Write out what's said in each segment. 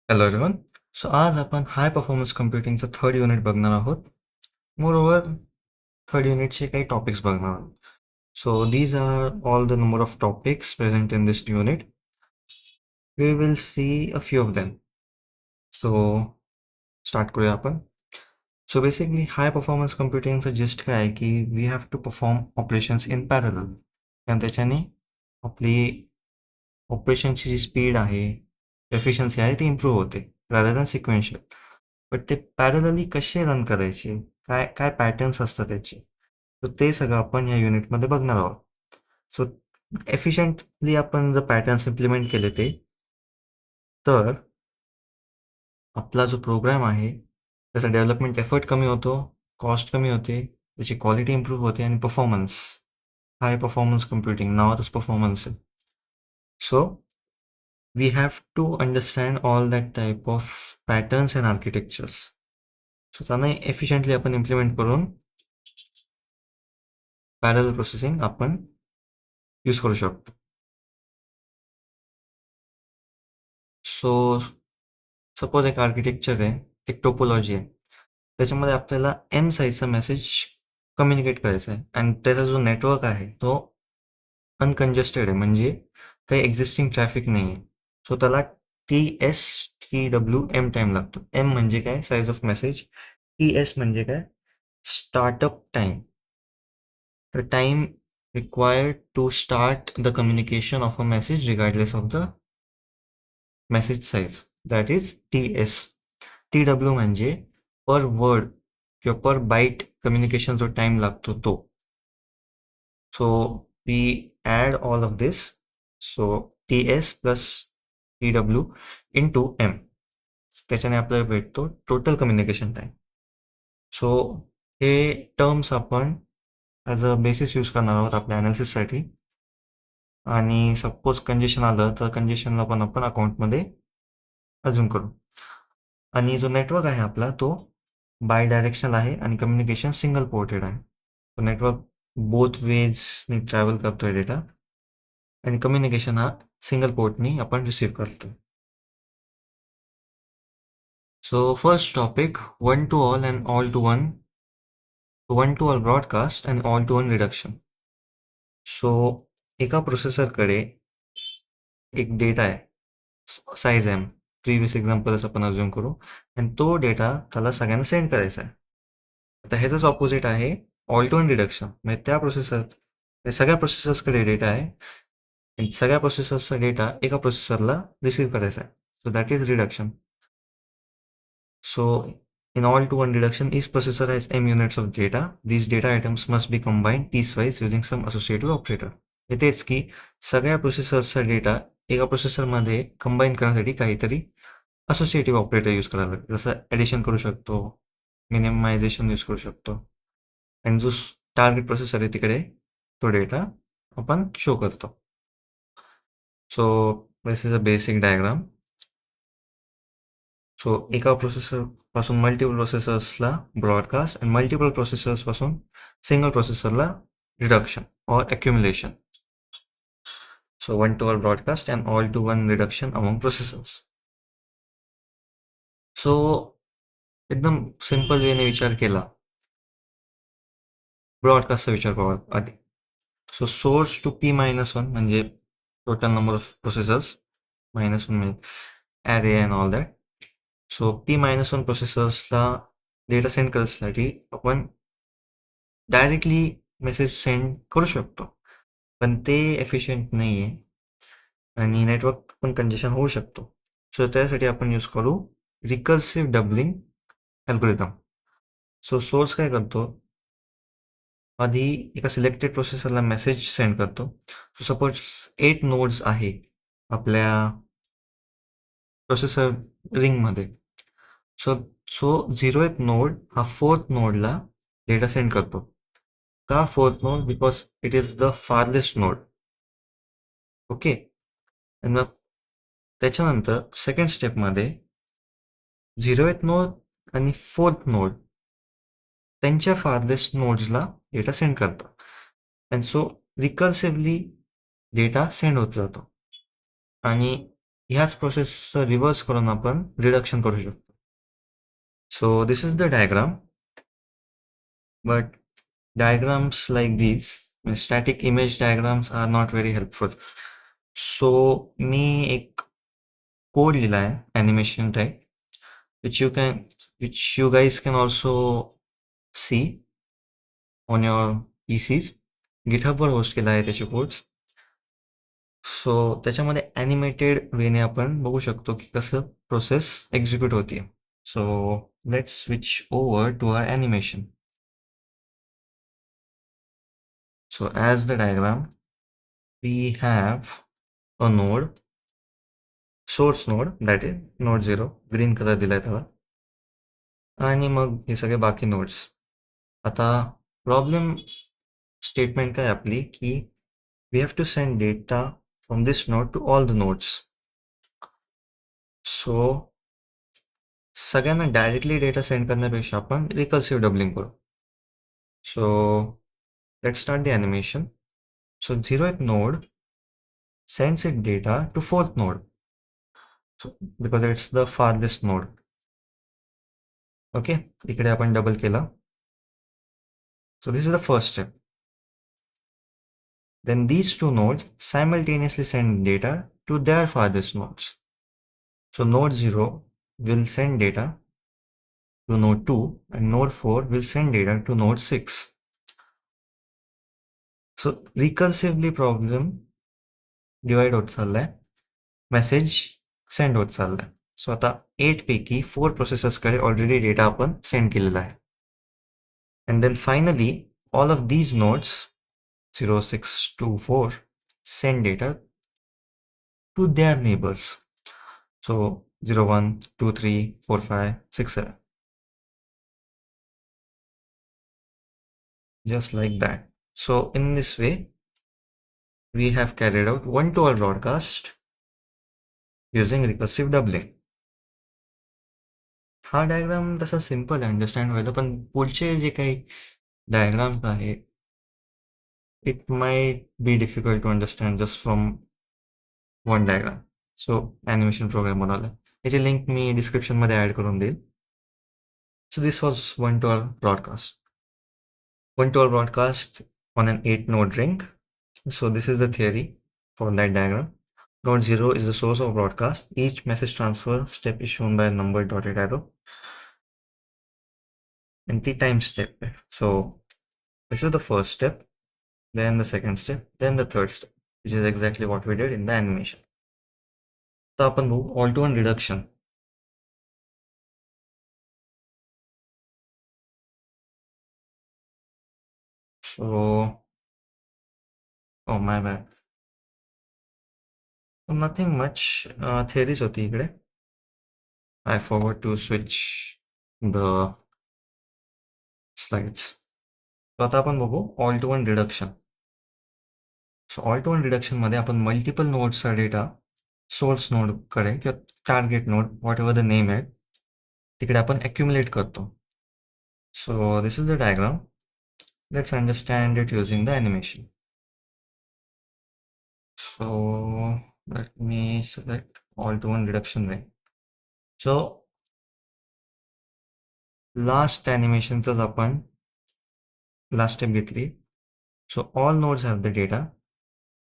Hello everyone. सो आज आपण हाय performance कम्प्युटिंगचं third unit बघणार आहोत. मोर ओव्हर थर्ड युनिटचे काही टॉपिक्स बघणार आहोत. So these are all the number of topics present in this unit. We will see a few of them. So start करूया आपण. सो बेसिकली हाय परफॉर्मन्स कम्प्युटिंगचं gist काय आहे की we have to perform operations in parallel, आणि त्याच्याने आपली ऑपरेशनची जी स्पीड आहे, एफिशियन्सी आहे ती इम्प्रूव्ह होते रादर दॅन सिक्वेन्शियल. बट ते पॅरलली कसे रन करायचे, काय काय पॅटर्न्स असतात त्याचे, तर ते सगळं आपण या युनिटमध्ये बघणार आहोत. सो एफिशियंटली आपण जर पॅटर्न्स इम्प्लिमेंट केले तर आपला जो प्रोग्राम आहे त्याचा डेव्हलपमेंट एफर्ट कमी होतो, कॉस्ट कमी होते, त्याची क्वालिटी इम्प्रूव्ह होते आणि परफॉर्मन्स, हाय परफॉर्मन्स कम्प्युटिंग नावातच परफॉर्मन्स आहे. So we have to understand all that type of patterns and architectures. So त्यांना efficiently आपण implement करून parallel processing आपण यूज करू शकतो. सो सपोज एक आर्किटेक्चर आहे, एक टोपोलॉजी आहे, त्याच्यामध्ये आपल्याला एम साईजचा मेसेज कम्युनिकेट करायचा आहे आणि त्याचा जो नेटवर्क आहे तो अनकंजेस्टेड आहे, म्हणजे काही एक्झिस्टिंग ट्रॅफिक नाही आहे. सो त्याला TSTWM टाईम लागतो. एम म्हणजे काय, साईज ऑफ मेसेज. TS म्हणजे काय, startup time. The time required to start the communication of a message regardless of the message size, that is TS. TW म्हणजे पर वर्ड किंवा पर बाईट कम्युनिकेशन जो टाइम लागतो तो. So we add all of this. So TS plus TW into M, त्याच्याने आपल्याला भेटतो टोटल कम्युनिकेशन टाइम. सो हे टर्म्स आपण ॲज अ बेसिस यूज करणार आहोत आपल्या ॲनालिसिससाठी. आणि सपोज कंजेशन आलं तर कंजेशनला पण आपण अकाउंटमध्ये अजून करू. आणि जो नेटवर्क आहे आपला तो बाय डायरेक्शनल आहे आणि कम्युनिकेशन सिंगल पोर्टेड आहे. तो नेटवर्क बोथ वेजनी ट्रॅव्हल करतोय डेटा, आणि कम्युनिकेशन हा सिंगल पोर्टनी आपण रिसीव्ह करतो. So first topic, one to all and all to one, one to all broadcast and all to one reduction. So एका प्रोसेसरकडे एक डेटा आहे, साईज एम, प्रिव्हियस एक्झाम्पल्स आपण अज्युम करू, आणि तो डेटा त्याला सगळ्यांना सेंड करायचा आहे. आता ह्याचंच ऑपोजिट आहे ऑल टू वन रिडक्शन, म्हणजे त्या सगळ्या प्रोसेसर्सकडे डेटा आहे आणि सगळ्या प्रोसेसर्सचा डेटा एका प्रोसेसरला रिसीव्ह करायचा आहे. So that is reduction. So in all to one reduction, each processor has m units of data. These data items must be combined piecewise using some associative operator. येतेच की सगळ्या प्रोसेसर्सचा data एका प्रोसेसरमध्ये combine करण्यासाठी काहीतरी associative operator use करायला लागेल. जसं addition करू शकतो, मिनिमायझेशन यूज करू शकतो, आणि जो टार्गेट प्रोसेसर आहे तिकडे तो डेटा आपण शो करतो. So this is a basic diagram. So एका प्रोसेसरपासून मल्टिपल प्रोसेसर्सला ब्रॉडकास्ट आणि मल्टिपल प्रोसेसर्सपासून सिंगल प्रोसेसरला reduction or accumulation. So one to all broadcast and all to one reduction among processors. So एकदम सिंपल वेने विचार केला, ब्रॉडकास्टचा विचार करू आधी. सो सोर्स टू P-1 म्हणजे टोटल नंबर ऑफ प्रोसेसर्स, -1 म्हणजे array and all that. So P-1 प्रोसेसर्सला डेटा सेंड करण्यासाठी आपण डायरेक्टली मेसेज सेंड करू शकतो, पण ते एफिशियंट नाही आहे आणि नेटवर्क पण कंजेशन होऊ शकतो. सो त्यासाठी आपण यूज करू रिकर्सिव्ह डबलिंग अल्गोरिदम. सो सोर्स काय करतो, आधी एका सिलेक्टेड प्रोसेसरला मेसेज सेंड करतो. सो सपोज 8 नोड्स आहे आपल्या प्रोसेसर रिंगमध्ये. सो सो 0th नोड हा 4th नोडला डेटा सेंड करतो. का 4th node? Because it is the farthest node. Okay. आणि मग त्याच्यानंतर सेकंड स्टेपमध्ये 0th नोड आणि 4th नोड त्यांच्या फार्देस्ट नोड्सला डेटा सेंड करतात, and so recursively data send होत जातो. आणि ह्याच प्रोसेसचं रिव्हर्स करून आपण रिडक्शन करू शकतो. सो this is the diagram, but diagrams like these, static image diagrams are not very helpful. So मी एक कोड लिहिला आहे animation type, which you guys can also see on your PCs. GitHub were host केला आहे त्याचे codes. सो त्याच्यामध्ये animated वेने आपण बघू शकतो की कसं प्रोसेस एक्झिक्यूट होते. So let's switch over to our animation. So as the diagram, we have a node, source node, that is node 0, green color दिलाय त्याला, आणि मग हे सगळे बाकी नोड्स. आता प्रॉब्लेम स्टेटमेंट काय आपली की we have to send data from this node to all the nodes. So सगळ्यांना डायरेक्टली डेटा सेंड करण्यापेक्षा आपण रिकर्सिव्ह डबलिंग करू. So let's start the animation. So 0th node sends its data to 4th node. So because it's the farthest node. Okay, इकडे आपण double केला. So this is the first step. Then these two nodes simultaneously send data to their farthest nodes. So node 0 will send data to node 2 and node 4 will send data to node 6. So recursively problem divide होत चाललाय, message send होत चाललाय. सो आता 8 पैकी 4 प्रोसेसर्सकडे already data आपण send केलेला आहे. And then finally all of these nodes 0, 6, 2, 4 send data to their neighbors. So 0, 1, 2, 3, 4, 5, 6, 7. Just like that. So in this way, we have carried out one-to-all broadcast using recursive doubling. हा diagram तसा simple आहे understand व्हायला, पण पुढचे जे काही diagrams आहे it might be difficult to understand just from one diagram. So animation program बनवला, याची लिंक मी डिस्क्रिप्शनमध्ये ॲड करून देईल. So this was one-to-all broadcast. One-to-all broadcast on an 8-node ring. So this is the theory for that diagram. Node 0 is the source of broadcast. Each message transfer step is shown by a numbered dotted arrow. And the time step. So this is the first step, then the second step, then the third step, which is exactly what we did in the animation. So आपण बघू all-to-one reduction. So, oh my bad. So nothing much theories होती इकडे. I forgot to switch the slides. So आता आपण बघू all-to-one reduction. So all-to-one reduction मध्ये आपण multiple नोड्सचा data source नोडकडे किंवा target node what ever the name आहे तिकडे आपण ॲक्युमुलेट करतो. So this is the diagram. Let's understand it using the animation. So let me select all-to-one reduction ring. So last animationच आपण last step घेतली. So all nodes have the data.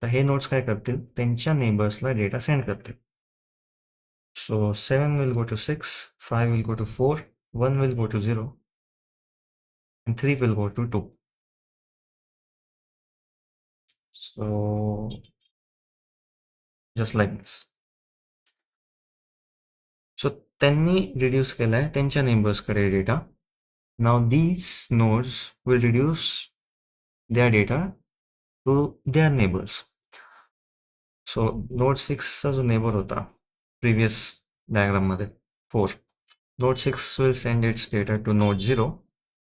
तर हे nodes काय करतील, त्यांच्या नेबर्सला डेटा सेंड करतील. सो 7 will go to 6, 5 will go to 4, 1 will go to 0 and 3 will go to 2. So just like this. सो त्यांनी reduce केलाय त्यांच्या नेबर्सकडे data. Now these nodes will reduce their data to their neighbors. So node 6चा जो neighbour होता previous डायग्राममध्ये 4, node 6 will send its data to node 0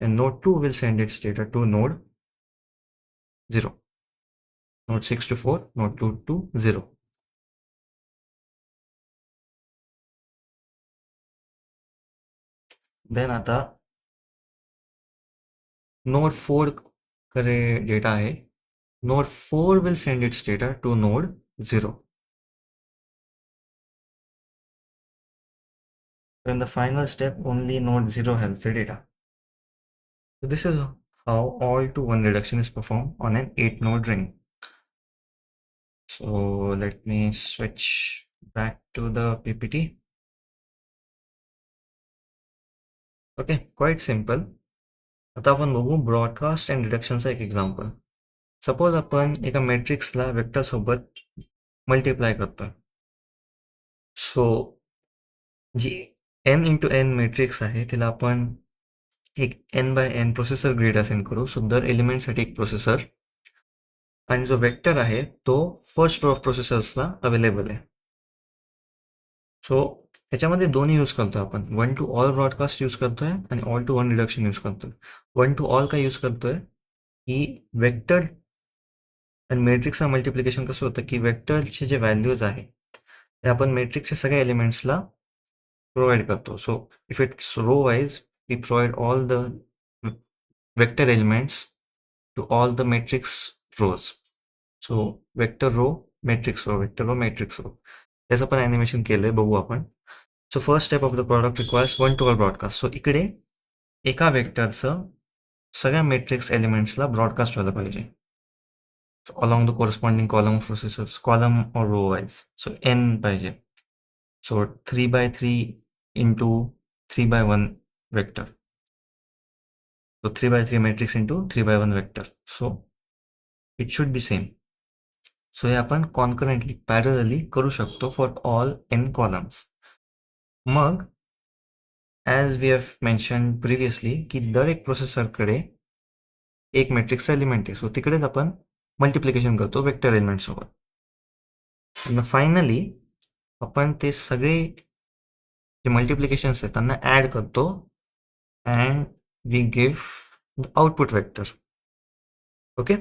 and node 2 will send its data to node 0. Node 6 to 4, node 2 to 0. Then आता node 4 कडे data आहे. Node 4 will send its data to node 0. So in the final step, only node 0 has the data. So this is how all-to-one reduction is performed on an 8-node ring. So let me switch back to the PPT. Okay, quite simple. आता आपण बघू broadcast and रिडक्शनचा एक example. Suppose आपण एका मॅट्रिक्सला vector सोबत multiply करतोय. So जी n into n matrix आहे तिला आपण एक n by n processor grid assign करू. सो दर एलिमेंटसाठी एक प्रोसेसर, आणि जो वेक्टर आहे तो फर्स्ट रो ऑफ प्रोसेसर्सला अवेलेबल आहे. सो ह्याच्यामध्ये दोन्ही यूज करतोय आपण. One to all broadcast use करतोय आणि all to one reduction use करतोय. वन टू ऑल काय यूज करतोय की वेक्टर आणि मॅट्रिक्सचं मल्टिप्लिकेशन कसं होतं की वेक्टरचे जे व्हॅल्यूज आहे ते आपण मॅट्रिक्सच्या सगळ्या एलिमेंट्सला प्रोव्हाइड करतो. So if it's row wise we provide all the vector elements to all the matrix rows. So vector row matrix row, vector row matrix row, त्याचं पण ॲनिमेशन केलंय, बघू आपण. So first step of the product requires one to all broadcast. So इकडे एका वेक्टरचं सगळ्या matrix एलिमेंट्सला broadcast व्हायला पाहिजे along the corresponding column of processors, column or row wise. So n पाहिजे. So 3 by 3 into 3 by 1 vector. So 3 by 3 matrix into 3 by 1 vector. So it should be same. So हे आपण concurrently, parallelly करू शकतो for all n columns. Mug as we have mentioned previously की दर एक प्रोसेसरकडे एक मॅट्रिक्सचा element आहे. सो तिकडेच आपण मल्टिप्लिकेशन करतो वेक्टर एलिमेंट सोबत. आणि फायनली आपण ते सगळे जे मल्टिप्लिकेशन्स आहेत त्यांना ॲड करतो and we give the output vector. Okay,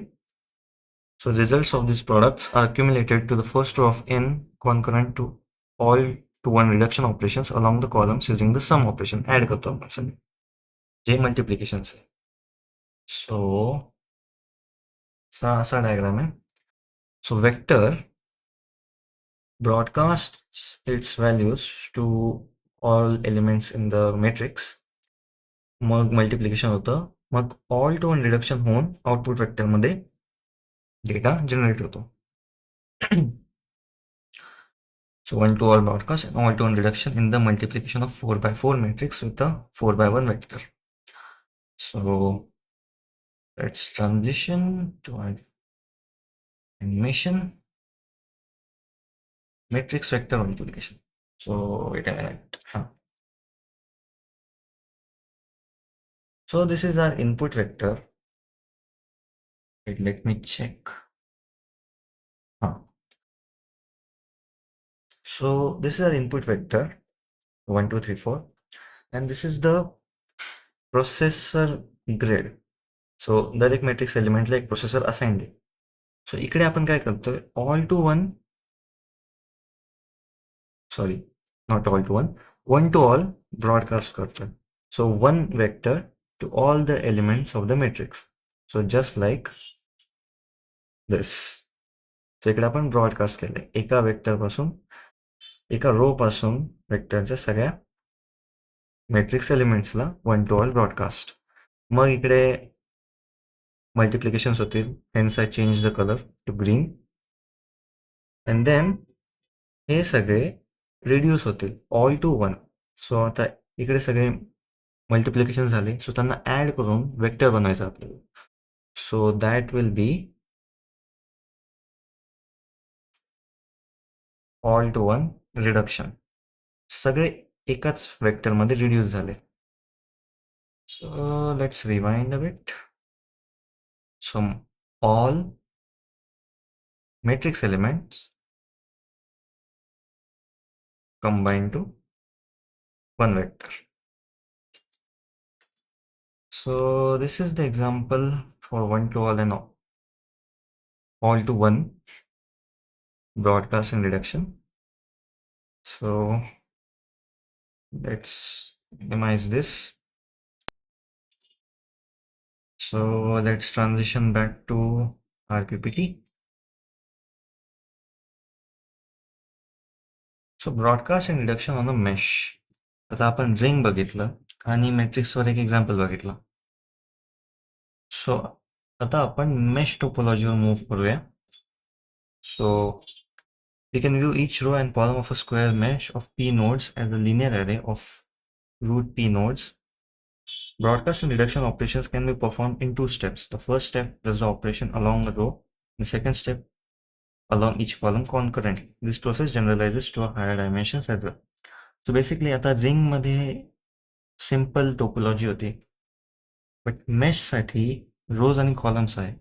so results of these products are accumulated to the first row of n concurrent to all to one reduction operations along the columns using the sum operation. Add करतो आपण सगळे जे मल्टिप्लिकेशन्स आहे. सो असा diagram आहे. So vector broadcasts its values to all elements in the matrix. Mug multiplication होतं. मग all to one reduction होऊन output वेक्टरमध्ये data generate होतो. So 1 to all broadcast and all to one reduction in the multiplication of 4 by 4 matrix with a 4 by 1 vector. So let's transition to our animation. Matrix vector multiplication. So wait a minute. So this is our input vector. Wait, let me check. So this is our input vector 1 2 3 4 and this is the processor grid. So दर एक matrix एलिमेंटला एक processor assigned आहे. सो इकडे आपण काय करतोय, all to one, sorry not all to one, one to all broadcast करतोय. So one vector to all the elements of the matrix. So just like this. So इकडे आपण ब्रॉडकास्ट केलंय एका वेक्टरपासून, एका रो पासून वेक्टरच्या सगळ्या मॅट्रिक्स एलिमेंट्सला वन टू ऑल ब्रॉडकास्ट. मग इकडे मल्टिप्लिकेशन्स होतील, hence I change the colour to green. And then हे सगळे रिड्यूस होतील ऑल टू वन. सो आता इकडे सगळे मल्टिप्लिकेशन झाले. सो त्यांना ॲड करून वेक्टर बनवायचं आपल्याला. So that will be all to one reduction. सगळे एकाच वेक्टरमध्ये रिड्यूस झाले. So let's rewind a bit. So all matrix elements combined to one vector. So this is the example for one to all and all to one broadcast and reduction. So let's minimize this. So let's transition back to our PPT. So broadcast and reduction on a mesh. आता आपण ring बघितलं आणि मॅट्रिक्सवर एक example बघितलं. सो आता आपण mesh टोपोलॉजीवर move करूया. So we can view each row and column of a square mesh of p nodes as a linear array of root p nodes. Broadcast and reduction operations can be performed in two steps. The first step does the operation along the row. The second step along each column concurrently. This process generalizes to a higher dimensions as well. So basically आता ring मध्ये simple topology होती, but मेशसाठी रोज आणि columns आहे.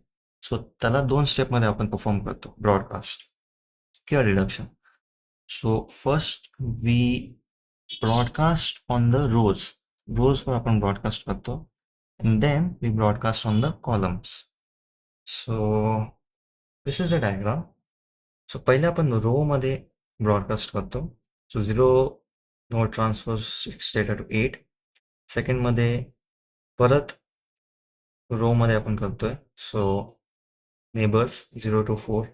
सो त्याला 2 स्टेपमध्ये आपण perform करतो, broadcast किंवा reduction. So first we broadcast on the रोजवर आपण ब्रॉडकास्ट करतो, and then we broadcast on the columns. So this is the diagram. So पहिले आपण रो मध्ये ब्रॉडकास्ट करतो. So 0 node transfer 6 data to 8. सेकंडमध्ये परत रो मध्ये आपण करतोय. So neighbours 0 to 4,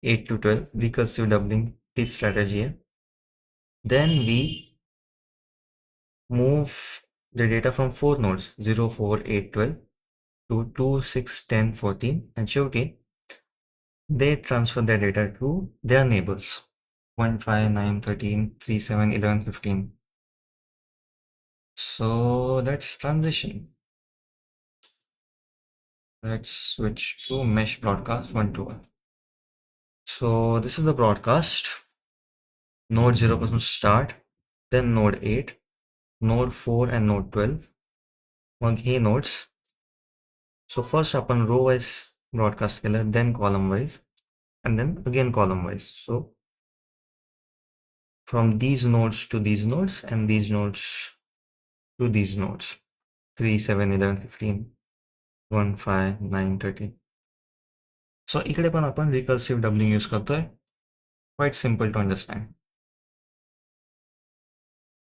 8 to 12, recursive doubling ती स्ट्रॅटेजी आहे. Then we move the data from 4 nodes 0, 4, 8, 12 to 2, 6, 10, 14, and शेवटी they transfer their data to their neighbors 1, 5, 9, 13, 3, 7, 11, 15. So let's transition. Let's switch to mesh broadcast 1 to 1. So this is the broadcast. Node 0 पासून start, then node 8, node 4 and node 12. Mug hey nodes. So first आपण row wise broadcast केलं, then column wise, and then again column wise. So from these nodes to these nodes and these nodes to these nodes 3, 7, 11, 15, 1, 5, 9, 13. So इकडे पण आपण recursive doubling use करतोय. Quite simple to understand.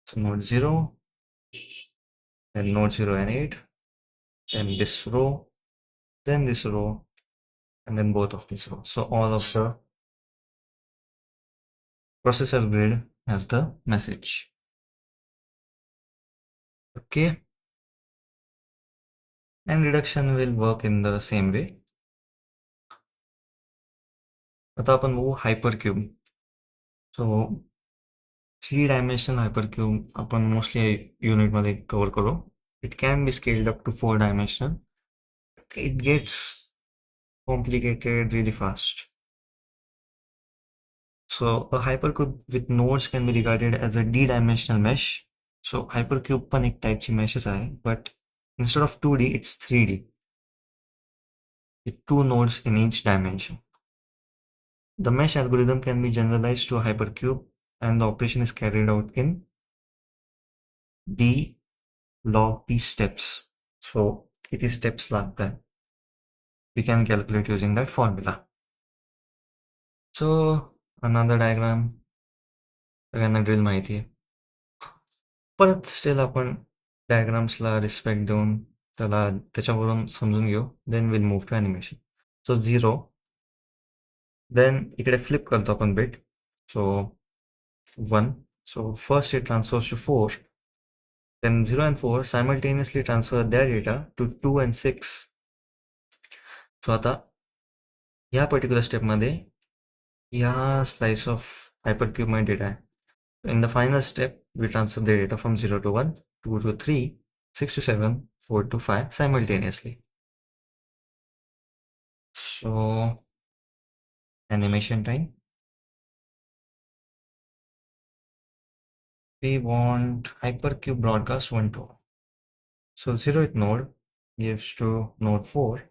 So node 0, then node 0 and 8, then this row, then this row, and then both of these rows. So all of the processor grid has the message. Okay. And reduction will work in the same way. आता आपण बघू हायपरक्यूब. सो 3-dimensional हायपरक्यूब आपण mostly युनिटमध्ये cover करू. It can be scaled up to 4-dimensional. It gets complicated really fast. So a hypercube with nodes can be regarded as a d-dimensional mesh. So hypercube पण एक टाईपची meshes आहे, but instead of 2D, it's 3D with 2 nodes in each dimension. The mesh algorithm can be generalized to a hypercube, and the operation is carried out in d log p steps. So किती steps लागतात, we can calculate using that formula. So another diagram, सगळ्यांना drill माहिती आहे. परत still आपण डायग्राम्सला respect देऊन त्याच्यावरून समजून घेऊ. Then will move to animation. So 0, then इकडे फ्लिप करतो आपण bit. So 1. So first it transfers to 4, then 0 and 4 simultaneously transfer their data to 2 and 6. सो आता ह्या पर्टिक्युलर स्टेपमध्ये ह्या स्लाइस ऑफ हायपरक्यूबमध्ये डेटा आहे. In the final step, we transfer the data from 0 to 1, 2 to 3, 6 to 7, 4 to 5 simultaneously. So animation time. We want hypercube broadcast 1 to 1. So 0th node gives to node 4.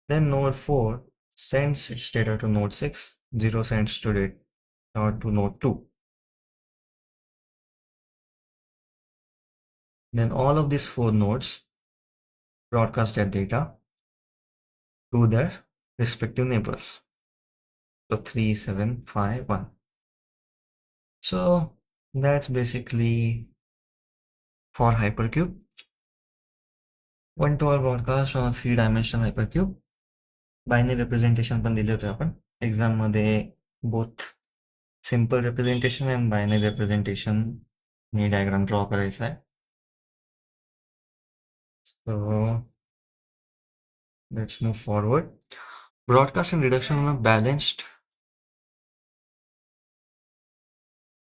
Then node 4 sends its data to node 6. 0 sends to node 2. Then all of these 4 nodes broadcast their data to their respective neighbors. So 3, 7, 5, 1. So that's basically for hypercube. 1 to 1 broadcast on a 3-dimensional hypercube. Binary representation पण दिले होते आपण एक्झाममध्ये. Both simple representation and binary representation me diagram draw करायचा आहे. So let's move forward. Broadcast and reduction on a balanced.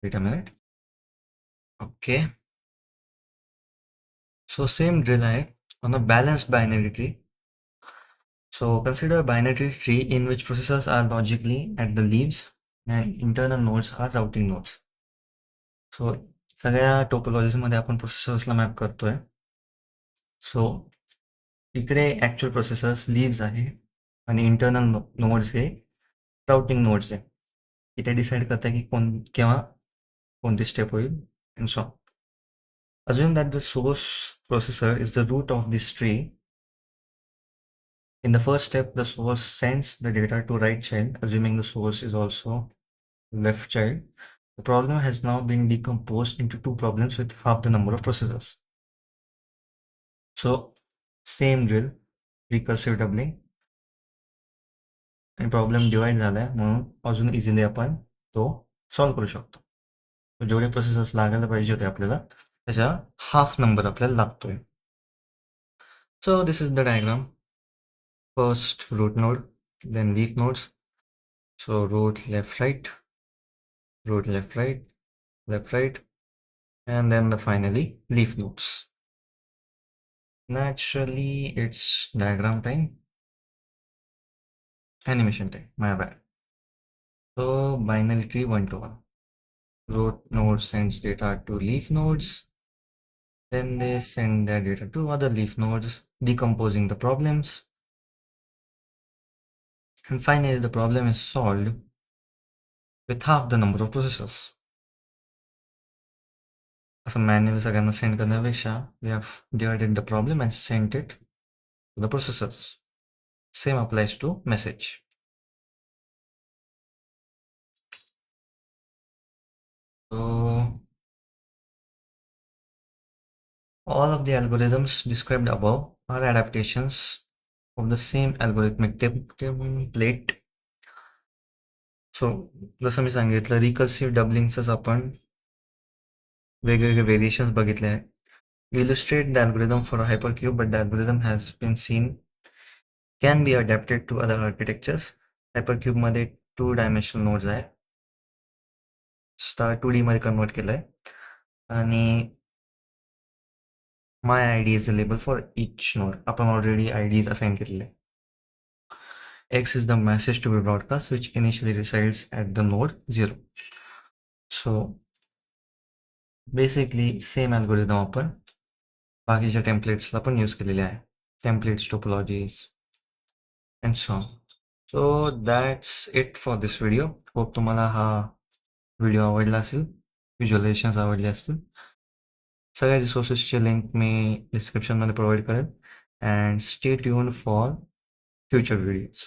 Wait a minute. Okay. So same drill on a balanced binary tree. So consider a binary tree in which processors are logically at the leaves and internal nodes are routing nodes. So सगळ्या टोपोलॉजीजमध्ये आपण प्रोसेसर्सला map करतोय. सो इकडे actual processors leaves आहे आणि internal nodes हे routing nodes आहे. इथे decide करता की केव्हा कोणती स्टेप होईल and so. Assume that the source processor is the root of this tree. In the first step, the source sends the data to right child, assuming the source is also left child. The problem has now been decomposed into two problems with half the number of processors. So, same drill, recursive doubling. आणि problem divide झालाय म्हणून अजून easily आपण तो solve करू शकतो. जेवढे processors लागायला पाहिजे होते आपल्याला त्याच्या हाफ नंबर आपल्याला लागतोय. सो this is the diagram. First root node, then leaf nodes. So root left right, root left right, left right, and then the finally leaf nodes. Naturally, it's diagram time, animation time, my bad. So binary tree 1 to 1. Root node sends data to leaf nodes. Then they send their data to other leaf nodes, decomposing the problems. And finally, the problem is solved with half the number of processors. असं manual सगळ्यांना send करण्यापेक्षा we have divided the problem and sent it to the processors. Same applies to message. So all of the algorithms described above are adaptations of the same algorithmic template. So जसं मी सांगितलं recursive डबलिंगचंच आपण वेगवेगळे variations बघितले आहे. We illustrate the algorithm for a hypercube, but the algorithm has been seen can be adapted to other architectures. Hypercube मध्ये 2-dimensional nodes आहे. Star 2D मध्ये convert केलंय आणि my ID is the label for each node. आपण already IDs assign केलेले. X is the message to be broadcast, which initially resides at the node 0. So basically same algorithm आपण बाकीच्या टेम्पलेट्सला पण use केलेले आहे. Templates, topologies, and so on. So that's it for this video. Hope तुम्हाला हा video आवडला असेल, व्हिज्युअलायझेशन्स आवडले असतील. सगळ्या रिसोर्सेसचे लिंक मी डिस्क्रिप्शनमध्ये प्रोव्हाइड करेल. And stay tuned for future videos.